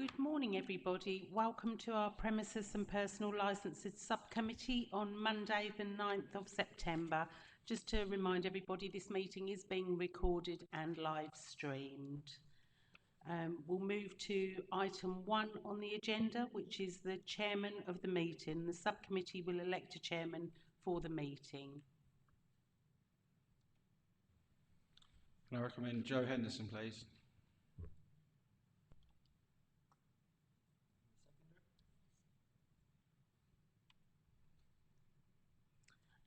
Good morning, everybody. Welcome to our Premises and Personal Licences Subcommittee on Monday, the 9th of September. Just to remind everybody, this meeting is being recorded and live streamed. We'll move to item 1 on the agenda, which is the chairman of the meeting. The subcommittee will elect a chairman for the meeting. Can I recommend Joe Henderson, please?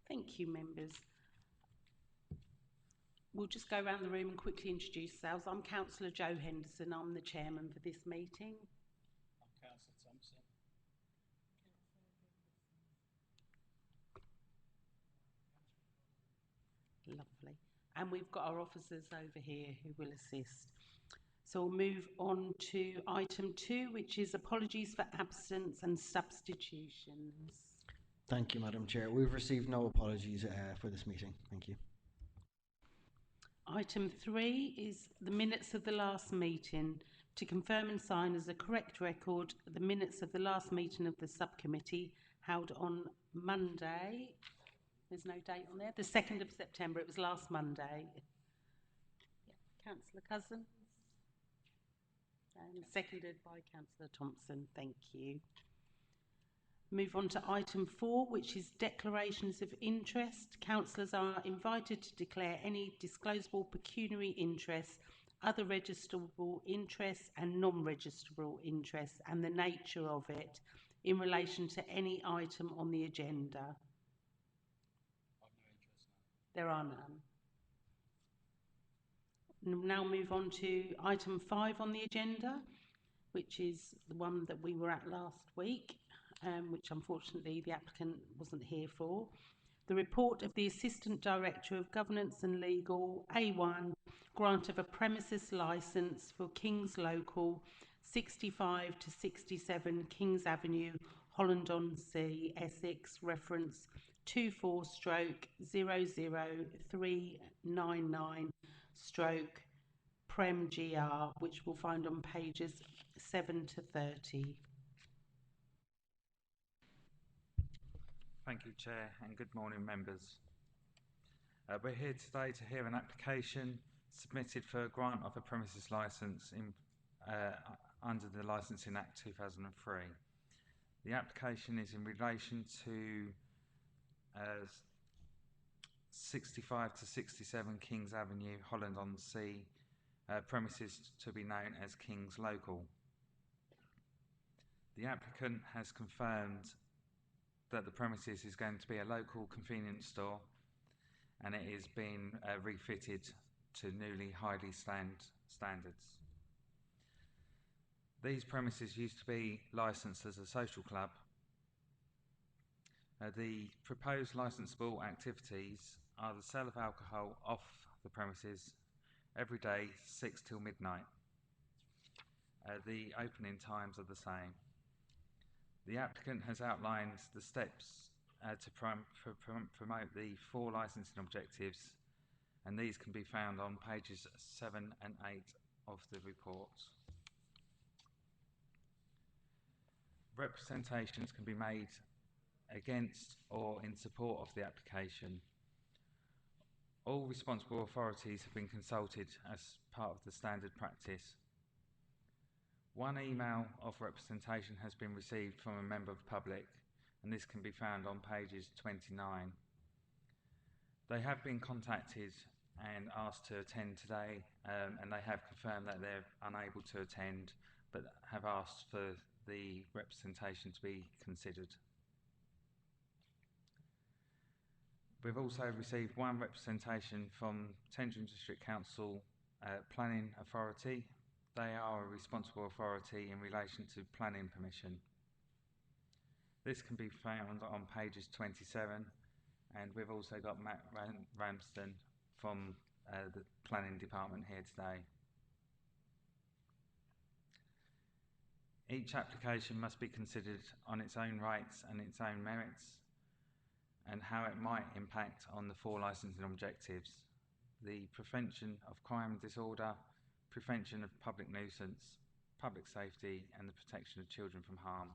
Thank you, members. We'll just go around the room and quickly introduce ourselves. I'm Councillor Joe Henderson. I'm the chairman for this meeting. I'm Councillor Thompson. Lovely. And we've got our officers over here who will assist. So we'll move on to item 2, which is apologies for absence and substitutions. Thank you, Madam Chair. We've received no apologies for this meeting. Thank you. Item 3 is the minutes of the last meeting. To confirm and sign as a correct record, the minutes of the last meeting of the subcommittee held on Monday. There's no date on there. The 2nd of September. It was last Monday. Yeah. Councillor Cousins. And seconded by Councillor Thompson. Thank you. Move on to item 4, which is declarations of interest. Councillors are invited to declare any disclosable pecuniary interests, other registrable interests and non-registrable interests, and the nature of it in relation to any item on the agenda. There are none. Now move on to item 5 on the agenda, which is the one that we were at last week, which unfortunately the applicant wasn't here for. The report of the Assistant Director of Governance and Legal, A1, grant of a premises licence for Kings Local 65 to 67 Kings Avenue, Holland-on-Sea, Essex, reference 24/00399/Prem-GR, which we'll find on pages 7 to 30. Thank you, Chair, and good morning, members. We're here today to hear an application submitted for a grant of a premises licence under the Licensing Act 2003. The application is in relation to 65 to 67 Kings Avenue, Holland-on-Sea, premises to be known as Kings Local. The applicant has confirmed that the premises is going to be a local convenience store and it is being refitted to newly highly standards. These premises used to be licensed as a social club. The proposed licensable activities are the sale of alcohol off the premises every day 6 till midnight. The opening times are the same. The applicant has outlined the steps to promote the 4 licensing objectives, and these can be found on pages 7 and 8 of the report. Representations can be made against or in support of the application. All responsible authorities have been consulted as part of the standard practice. One email of representation has been received from a member of the public, and this can be found on pages 29. They have been contacted and asked to attend today, and they have confirmed that they're unable to attend, but have asked for the representation to be considered. We've also received one representation from Tendring District Council Planning Authority. They are a responsible authority in relation to planning permission. This can be found on pages 27, and we've also got Matt Ramsden from the planning department here today. Each application must be considered on its own rights and its own merits, and how it might impact on the 4 licensing objectives: the prevention of crime and disorder, prevention of public nuisance, public safety and the protection of children from harm.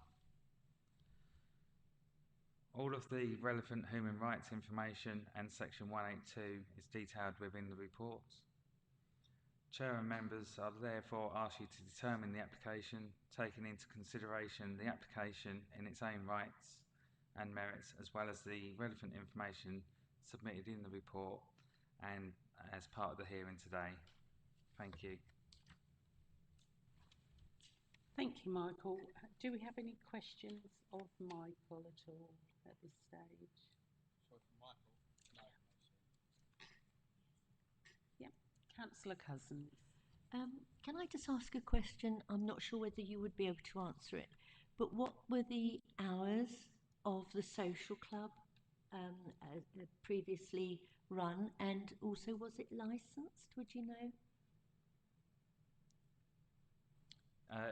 All of the relevant human rights information and Section 182 is detailed within the report. Chair and members are therefore asked you to determine the application, taking into consideration the application in its own rights and merits, as well as the relevant information submitted in the report and as part of the hearing today. Thank you. Thank you, Michael. Do we have any questions of Michael at all at this stage? Yep, Councillor Cousins. Can I just ask a question? I'm not sure whether you would be able to answer it, but what were the hours of the social club previously run, and also was it licensed? Would you know?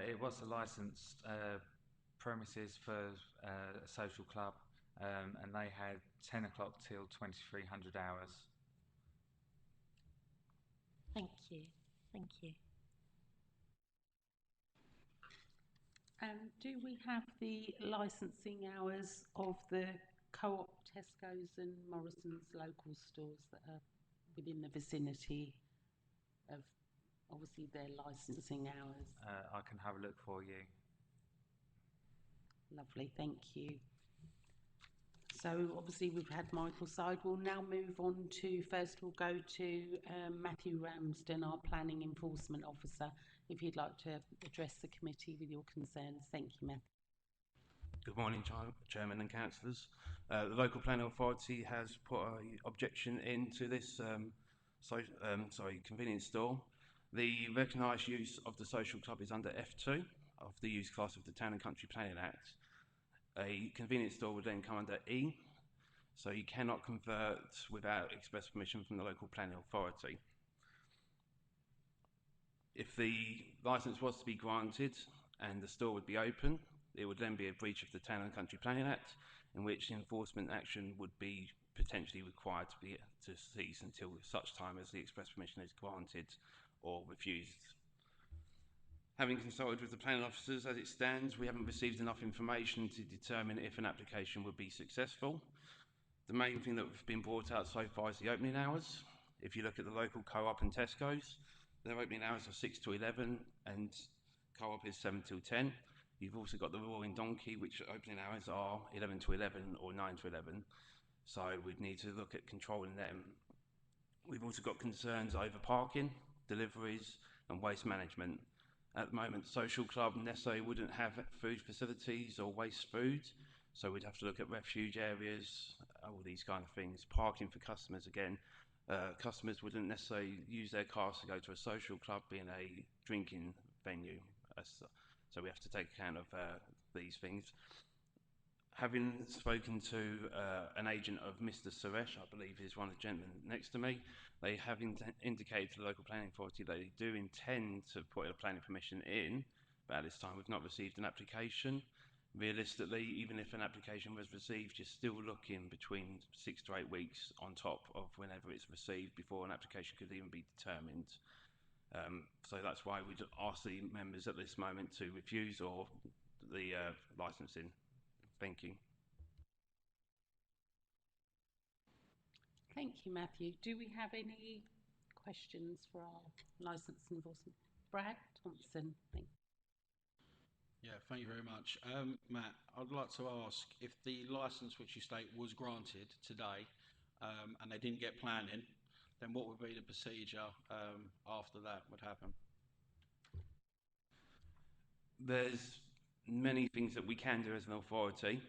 It was a licensed premises for a social club, and they had 10 o'clock till 2300 hours. Thank you. Thank you. Do we have the licensing hours of the Co-op, Tesco's and Morrison's local stores that are within the vicinity of, obviously, their licensing hours? I can have a look for you. Lovely, thank you. So obviously we've had Michael's side. We'll now move on to, first we'll go to Matthew Ramsden, our Planning Enforcement Officer, if you'd like to address the committee with your concerns. Thank you, Matthew. Good morning, Chairman and Councillors. The Local Planning Authority has put an objection into this convenience store. The recognised use of the social club is under F2 of the use class of the Town and Country Planning Act. A convenience store would then come under E, so you cannot convert without express permission from the Local Planning Authority. If the licence was to be granted and the store would be open, it would then be a breach of the Town and Country Planning Act, in which enforcement action would be potentially required to cease until such time as the express permission is granted or refused. Having consulted with the planning officers, as it stands, we haven't received enough information to determine if an application would be successful. The main thing that has been brought out so far is the opening hours. If you look at the local Co-op and Tesco's, their opening hours are 6 to 11 and Co-op is 7 till 10. You've also got the Roaring Donkey, which opening hours are 11 to 11 or 9 to 11. So we'd need to look at controlling them. We've also got concerns over parking, deliveries and waste management. At the moment, Social Club necessarily wouldn't have food facilities or waste food, so we'd have to look at refuge areas, all these kind of things. Parking for customers, again, customers wouldn't necessarily use their cars to go to a social club being a drinking venue, so we have to take account of these things. Having spoken to an agent of Mr. Suresh, I believe is one of the gentlemen next to me, they have indicated to the Local Planning Authority that they do intend to put a planning permission in, but at this time we've not received an application. Realistically, even if an application was received, you're still looking between 6 to 8 weeks on top of whenever it's received before an application could even be determined. So that's why we'd ask the members at this moment to refuse or the licensing. Thank you. Thank you, Matthew. Do we have any questions for our licence enforcement? Brad Thompson, thank you. Yeah, thank you very much. Matt, I'd like to ask if the licence which you state was granted today and they didn't get planning, then what would be the procedure after that would happen? There's many things that we can do as an authority.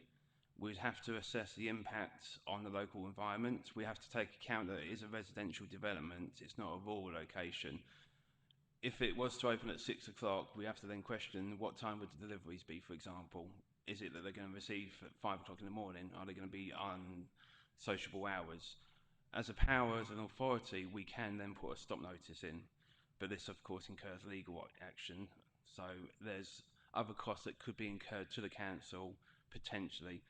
We'd have to assess the impact on the local environment. We have to take account that it is a residential development, it's not a rural location. If it was to open at 6 o'clock, we have to then question what time would the deliveries be, for example. Is it that they're going to receive at 5 o'clock in the morning? Are they going to be unsociable hours? As a power, as an authority, we can then put a stop notice in, but this of course incurs legal action. So there's other costs that could be incurred to the council, potentially.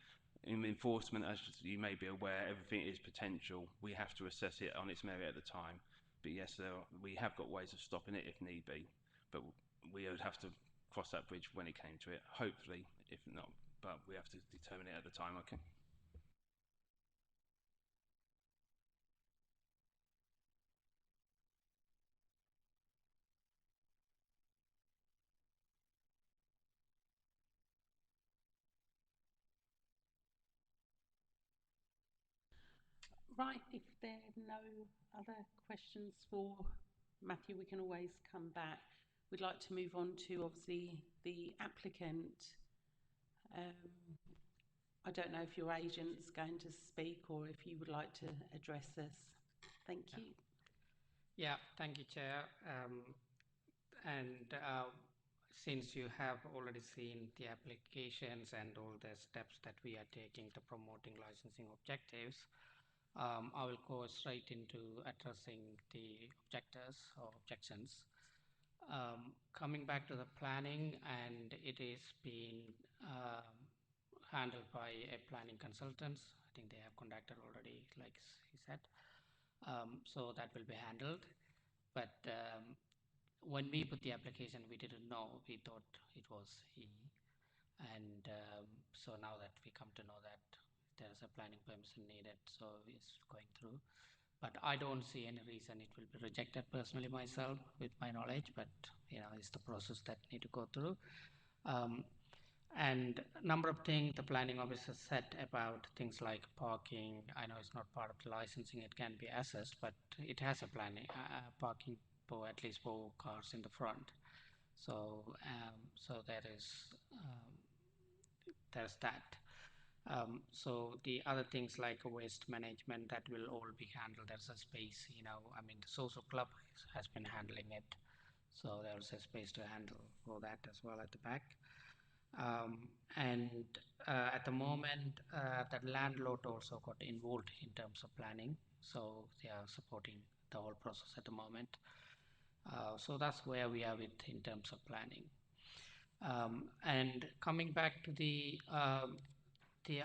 In enforcement, as you may be aware, everything is potential. We have to assess it on its merit at the time. But yes, we have got ways of stopping it if need be, but we would have to cross that bridge when it came to it. Hopefully, if not, but we have to determine it at the time. Okay. Right, if there are no other questions for Matthew, we can always come back. We'd like to move on to obviously the applicant. I don't know if your agent's going to speak or if you would like to address us. Thank you. Yeah, thank you, Chair. And since you have already seen the applications and all the steps that we are taking to promoting licensing objectives, I will go straight into addressing the objectors or objections. Coming back to the planning, and it is being handled by a planning consultants. I think they have conducted already, like he said. So that will be handled. But when we put the application, we didn't know. We thought it was he. And so now that we come to know that there's a planning permission needed, so it's going through. But I don't see any reason it will be rejected personally myself with my knowledge, but it's the process that need to go through. And a number of things the planning officer said about things like parking. I know it's not part of the licensing, it can be assessed, but it has a planning parking for at least 4 cars in the front. So there's that. So the other things like waste management, that will all be handled. There's a space, I mean, the social club has been handling it. So there's a space to handle for that as well at the back. And at the moment, the landlord also got involved in terms of planning. So they are supporting the whole process at the moment. So that's where we are with in terms of planning. And coming back to the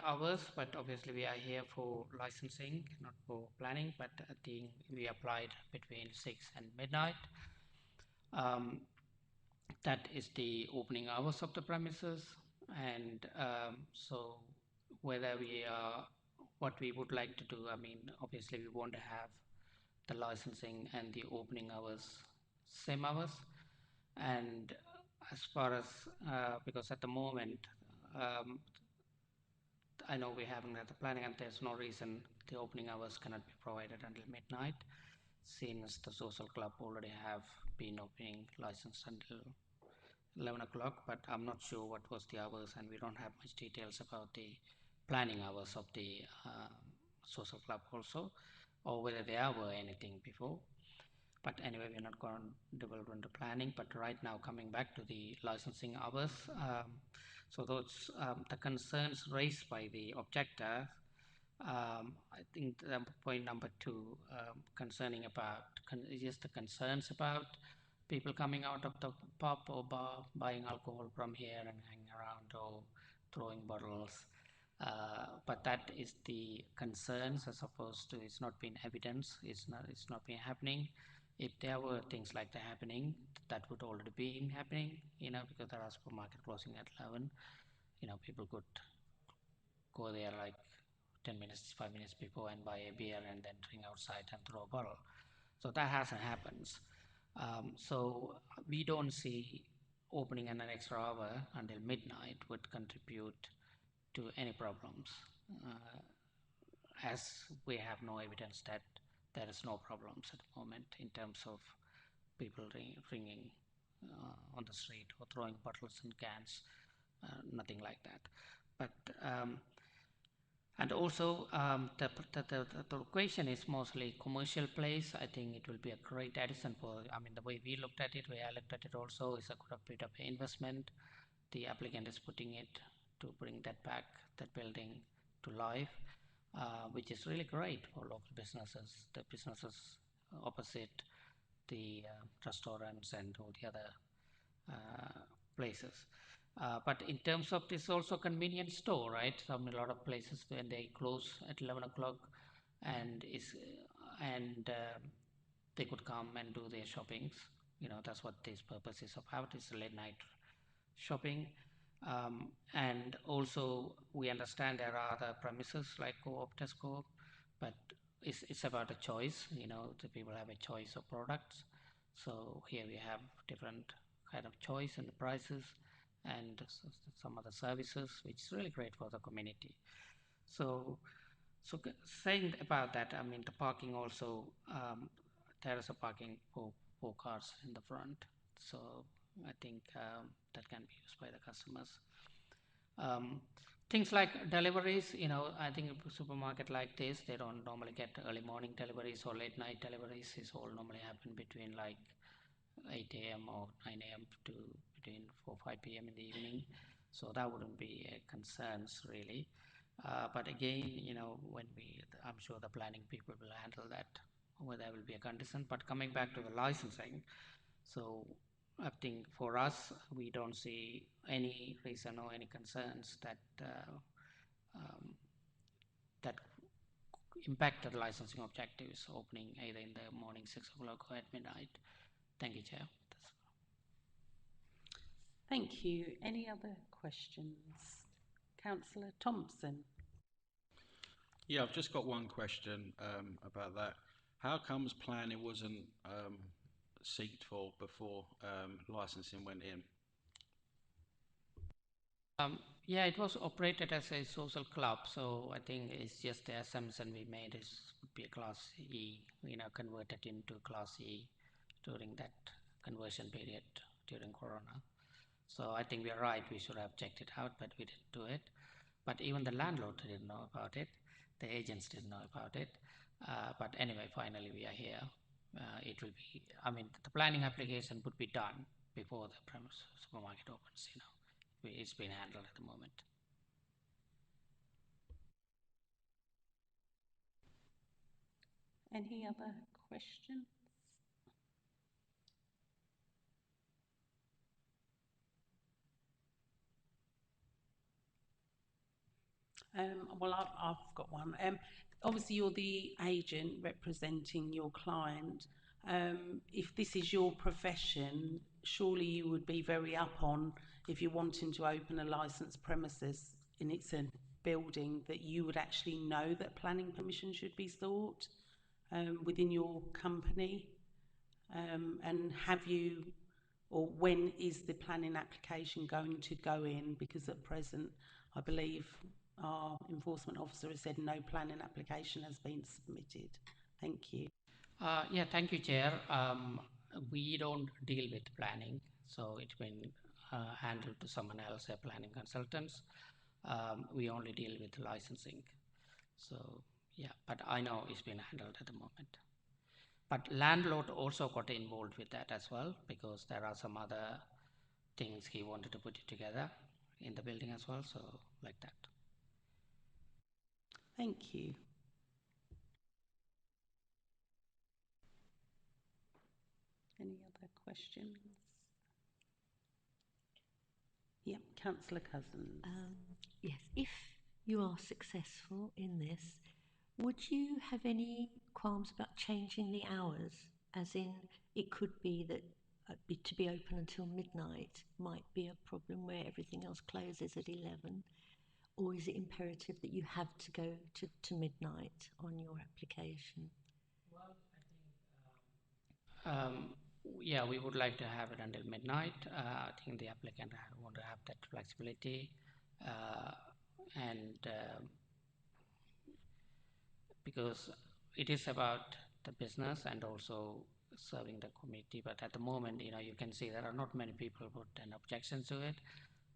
hours, but obviously we are here for licensing, not for planning, but I think we applied between 6 and midnight. That is the opening hours of the premises. And so whether we are, what we would like to do, I mean, obviously we want to have the licensing and the opening hours same hours. And as far as because at the moment I know we haven't had the planning, and there's no reason the opening hours cannot be provided until midnight, since the social club already have been opening license until 11 o'clock, but I'm not sure what was the hours, and we don't have much details about the planning hours of the social club also, or whether there were anything before. But anyway, we're not going to develop into planning. But right now, coming back to the licensing hours, so those the concerns raised by the objector, I think the point number 2, concerning about just the concerns about people coming out of the pub or bar, buying alcohol from here and hanging around or throwing bottles. But that is the concerns as opposed to it's not been evidence. It's not been happening. If there were things like that happening, that would already be happening, because there are supermarket closing at 11. People could go there like 10 minutes, 5 minutes before and buy a beer and then drink outside and throw a bottle. So that hasn't happened. So we don't see opening an extra hour until midnight would contribute to any problems, as we have no evidence that there is no problems at the moment in terms of people ringing on the street or throwing bottles and cans, nothing like that. But and also the location is mostly commercial place. I think it will be a great addition for, I mean, the way we looked at it, I looked at it also, is a good bit of investment. The applicant is putting it to bring that back, that building to life, which is really great for local businesses, the businesses opposite the restaurants and all the other places. But in terms of this also convenience store, right? So, I mean, a lot of places when they close at 11 o'clock and they could come and do their shoppings. That's what this purpose is about. It's a late night shopping. And also we understand there are other premises like Co-op, Tesco, but it's about a choice, the people have a choice of products. So here we have different kind of choice in the prices and some other services, which is really great for the community. So, saying about that, I mean, the parking also, there is a parking for 4 cars in the front. So I think that can be used by the customers. Um, Things like deliveries, I think a supermarket like this, they don't normally get early morning deliveries or late night deliveries. This all normally happen between like 8 a.m. or 9 a.m. to between 4 5 p.m. in the evening. So that wouldn't be a concerns really. But again, I'm sure the planning people will handle that, whether there will be a condition. But coming back to the licensing, so I think for us, we don't see any reason or any concerns that impact the licensing objectives opening either in the morning 6 o'clock or at midnight. Thank you, Chair. Thank you. Any other questions? Councillor Thompson. Yeah, I've just got one question about that. How comes planning wasn't seeked for before licensing went in? Yeah, it was operated as a social club, so I think it's just the assumption we made is would be a Class E, converted into Class E during that conversion period during Corona. So I think we are right, we should have checked it out, but we didn't do it. But even the landlord didn't know about it, the agents didn't know about it. But anyway, finally we are here. It will be, I mean, the planning application would be done before the premise supermarket opens, It's been handled at the moment. Any other questions? Well, I've got one. Obviously, you're the agent representing your client. If this is your profession, surely you would be very up on if you're wanting to open a licensed premises and it's a building that you would actually know that planning permission should be sought within your company. And have you, or when is the planning application going to go in? Because at present, I believe our enforcement officer has said no planning application has been submitted. Thank you. Yeah, thank you, Chair. We don't deal with planning, so it's been handled to someone else, a planning consultants. We only deal with licensing. So yeah, but I know it's been handled at the moment. But landlord also got involved with that as well, because there are some other things he wanted to put it together in the building as well, so like that. Thank you. Any other questions? Yep, Councillor Cousins. Yes, if you are successful in this, would you have any qualms about changing the hours? As in, it could be that to be open until midnight might be a problem where everything else closes at 11. Or is it imperative that you have to go to midnight on your application? Well, I think, yeah, we would like to have it until midnight. I think the applicant want to have that flexibility. And because it is about the business and also serving the community, but at the moment, you can see there are not many people put an objection to it,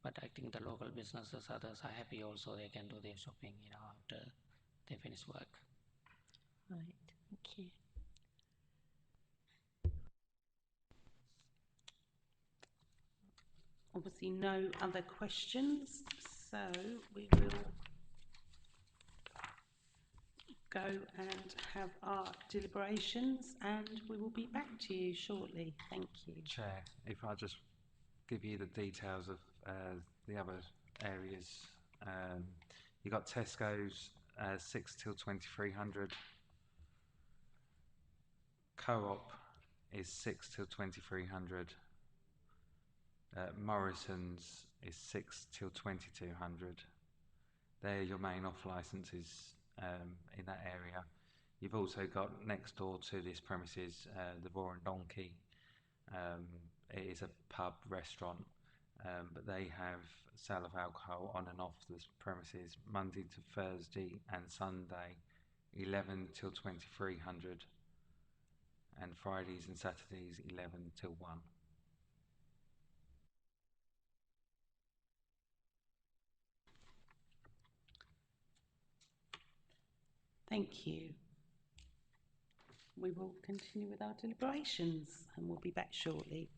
but I think the local businesses, others are happy also, they can do their shopping, after they finish work. Right, thank you. Obviously, no other questions, so we will go and have our deliberations and we will be back to you shortly. Thank you. Chair, if I just give you the details of the other areas. You got Tesco's 6 till 2300. Co-op is 6 till 2300. Morrison's is 6 till 2200. They're your main off licences in that area. You've also got next door to this premises the Raw and Donkey. It is a pub restaurant, but they have sale of alcohol on and off the premises Monday to Thursday and Sunday, 11 till 2300, and Fridays and Saturdays 11 till 1. Thank you. We will continue with our deliberations and we'll be back shortly.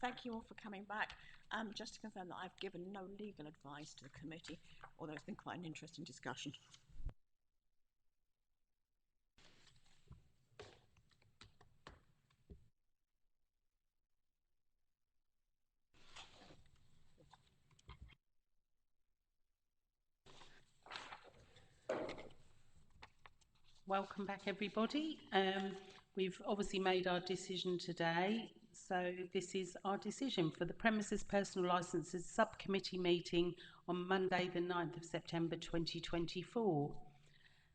thank you all for coming back. Just to confirm that I've given no legal advice to the committee, although it's been quite an interesting discussion. Welcome back, everybody. We've obviously made our decision today, so this is our decision for the Premises Personal Licences Subcommittee meeting on Monday the 9th of September 2024.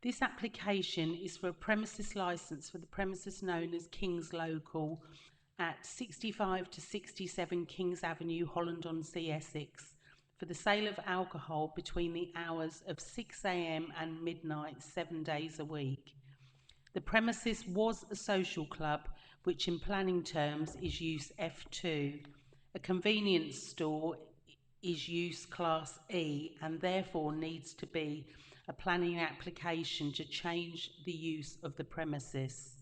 This application is for a premises licence for the premises known as King's Local at 65 to 67 Kings Avenue, Holland-on-Sea, Essex, for the sale of alcohol between the hours of 6 a.m. and midnight, 7 days a week. The premises was a social club, which in planning terms is use F2. A convenience store is use Class E and therefore needs to be a planning application to change the use of the premises.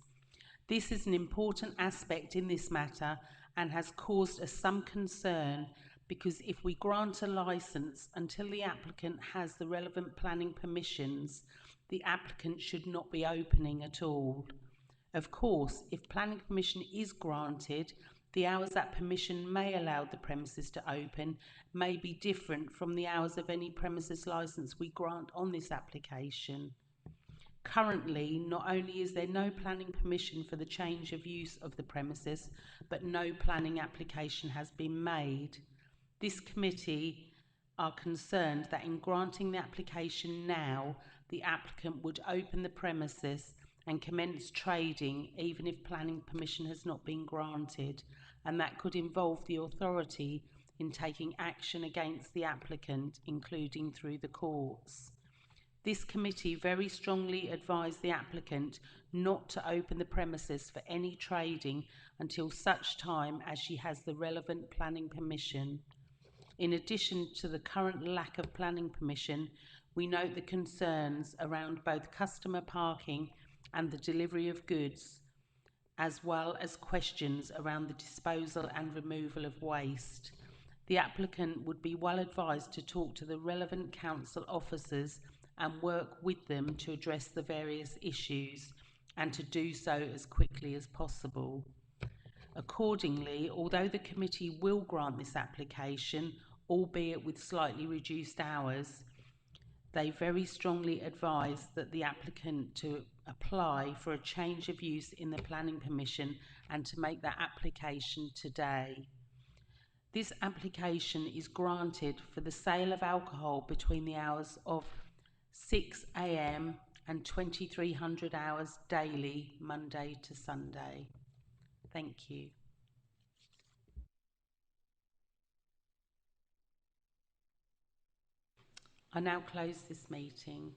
This is an important aspect in this matter and has caused us some concern, because if we grant a licence until the applicant has the relevant planning permissions, the applicant should not be opening at all. Of course, if planning permission is granted, the hours that permission may allow the premises to open may be different from the hours of any premises licence we grant on this application. Currently, not only is there no planning permission for the change of use of the premises, but no planning application has been made. This committee are concerned that in granting the application now, the applicant would open the premises and commence trading even if planning permission has not been granted, and that could involve the authority in taking action against the applicant, including through the courts. This committee very strongly advised the applicant not to open the premises for any trading until such time as she has the relevant planning permission. In addition to the current lack of planning permission, we note the concerns around both customer parking and the delivery of goods, as well as questions around the disposal and removal of waste. The applicant would be well advised to talk to the relevant council officers and work with them to address the various issues, and to do so as quickly as possible. Accordingly, although the committee will grant this application, albeit with slightly reduced hours, they very strongly advise that the applicant to apply for a change of use in the planning permission and to make that application today. This application is granted for the sale of alcohol between the hours of 6 a.m. and 2300 hours daily, Monday to Sunday. Thank you. I now close this meeting.